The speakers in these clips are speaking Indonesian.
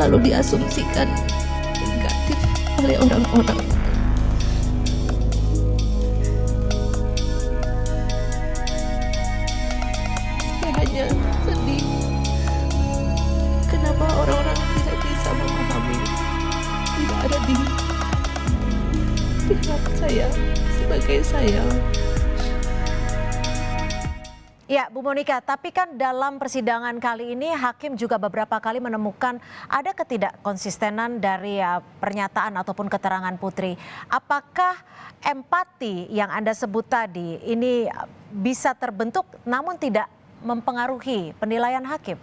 selalu diasumsikan negatif oleh orang-orang. Saya hanya sedih kenapa orang-orang tidak bisa memahami, tidak ada di pihak saya sebagai saya. Ya, Bu Monika, tapi kan dalam persidangan kali ini hakim juga beberapa kali menemukan ada ketidakkonsistenan dari pernyataan ataupun keterangan Putri. Apakah empati yang Anda sebut tadi ini bisa terbentuk namun tidak mempengaruhi penilaian hakim?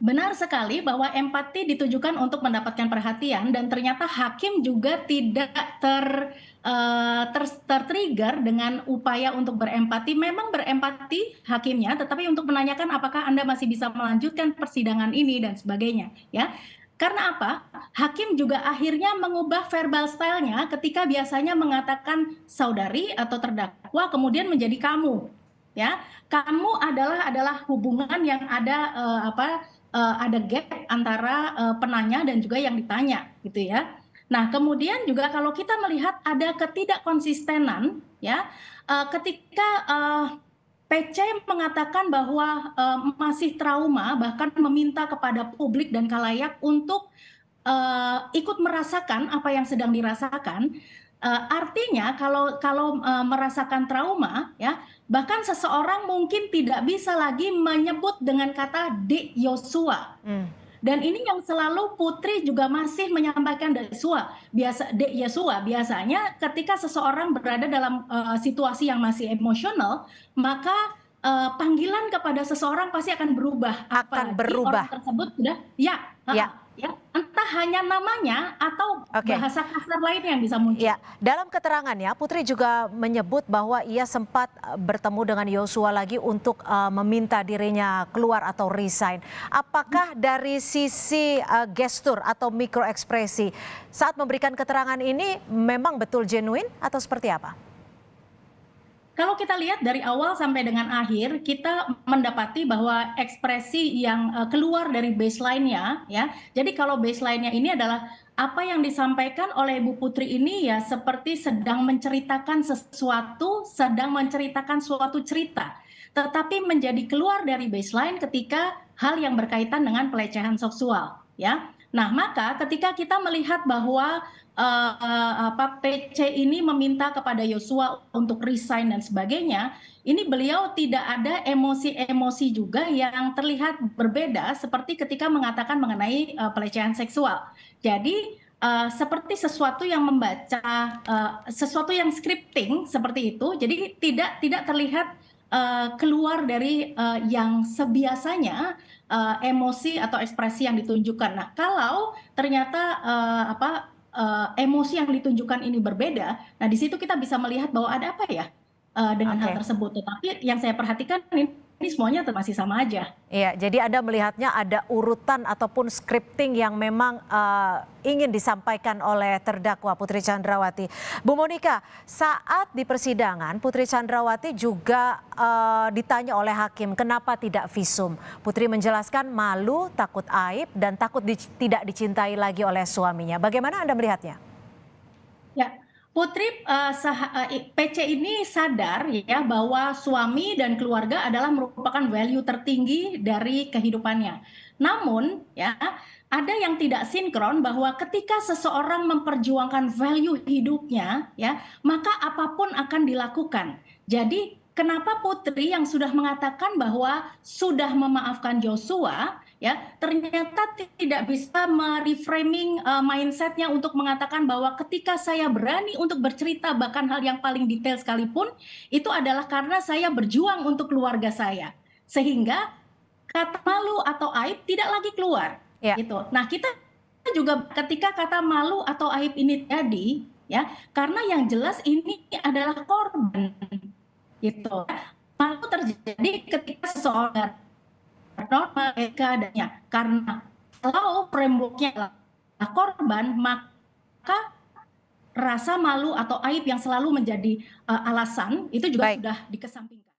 Benar sekali bahwa empati ditujukan untuk mendapatkan perhatian dan ternyata hakim juga tidak tertrigger dengan upaya untuk berempati. Memang berempati hakimnya, tetapi untuk menanyakan apakah Anda masih bisa melanjutkan persidangan ini dan sebagainya, ya. Karena apa? Hakim juga akhirnya mengubah verbal style-nya ketika biasanya mengatakan saudari atau terdakwa kemudian menjadi kamu, ya. Kamu adalah hubungan yang ada ada gap antara penanya dan juga yang ditanya, gitu ya. Nah, kemudian juga kalau kita melihat ada ketidakkonsistenan, ya, ketika PC mengatakan bahwa masih trauma, bahkan meminta kepada publik dan khalayak untuk ikut merasakan apa yang sedang dirasakan. Artinya kalau merasakan trauma, ya, bahkan seseorang mungkin tidak bisa lagi menyebut dengan kata Dek Yosua. Dan ini yang selalu Putri juga masih menyampaikan Dek Yosua. Biasanya ketika seseorang berada dalam situasi yang masih emosional, maka panggilan kepada seseorang pasti akan berubah. Akan berubah. Orang tersebut sudah ya, entah hanya namanya atau bahasa kasar lain yang bisa muncul. Ya, dalam keterangannya Putri juga menyebut bahwa ia sempat bertemu dengan Yosua lagi untuk meminta dirinya keluar atau resign. Apakah dari sisi gestur atau mikroekspresi saat memberikan keterangan ini memang betul genuine atau seperti apa? Kalau kita lihat dari awal sampai dengan akhir, kita mendapati bahwa ekspresi yang keluar dari baseline-nya, ya. Jadi kalau baseline-nya ini adalah apa yang disampaikan oleh Bu Putri ini ya seperti sedang menceritakan sesuatu, sedang menceritakan suatu cerita. Tetapi menjadi keluar dari baseline ketika hal yang berkaitan dengan pelecehan seksual, ya. Nah, maka ketika kita melihat bahwa PC ini meminta kepada Yosua untuk resign dan sebagainya, ini beliau tidak ada emosi-emosi juga yang terlihat berbeda seperti ketika mengatakan mengenai pelecehan seksual. Jadi seperti sesuatu yang membaca, sesuatu yang scripting seperti itu, jadi tidak terlihat keluar dari yang sebiasanya emosi atau ekspresi yang ditunjukkan. Nah, kalau ternyata emosi yang ditunjukkan ini berbeda, nah di situ kita bisa melihat bahwa ada apa ya dengan hal tersebut. Tetapi yang saya perhatikan ini semuanya masih sama aja. Iya, jadi Anda melihatnya ada urutan ataupun scripting yang memang ingin disampaikan oleh terdakwa Putri Chandrawati. Bu Monika, saat di persidangan Putri Chandrawati juga ditanya oleh hakim kenapa tidak visum. Putri menjelaskan malu, takut aib, dan takut tidak dicintai lagi oleh suaminya. Bagaimana Anda melihatnya? Ya, Putri PC ini sadar ya bahwa suami dan keluarga adalah merupakan value tertinggi dari kehidupannya. Namun ya ada yang tidak sinkron bahwa ketika seseorang memperjuangkan value hidupnya ya maka apapun akan dilakukan. Jadi kenapa Putri yang sudah mengatakan bahwa sudah memaafkan Joshua ya ternyata tidak bisa mereframing mindsetnya untuk mengatakan bahwa ketika saya berani untuk bercerita bahkan hal yang paling detail sekalipun itu adalah karena saya berjuang untuk keluarga saya sehingga kata malu atau aib tidak lagi keluar gitu. Nah kita juga ketika kata malu atau aib ini terjadi ya karena yang jelas ini adalah korban gitu. Malu terjadi ketika seseorang normal keadaannya karena kalau frameworknya adalah korban maka rasa malu atau aib yang selalu menjadi alasan itu juga sudah dikesampingkan.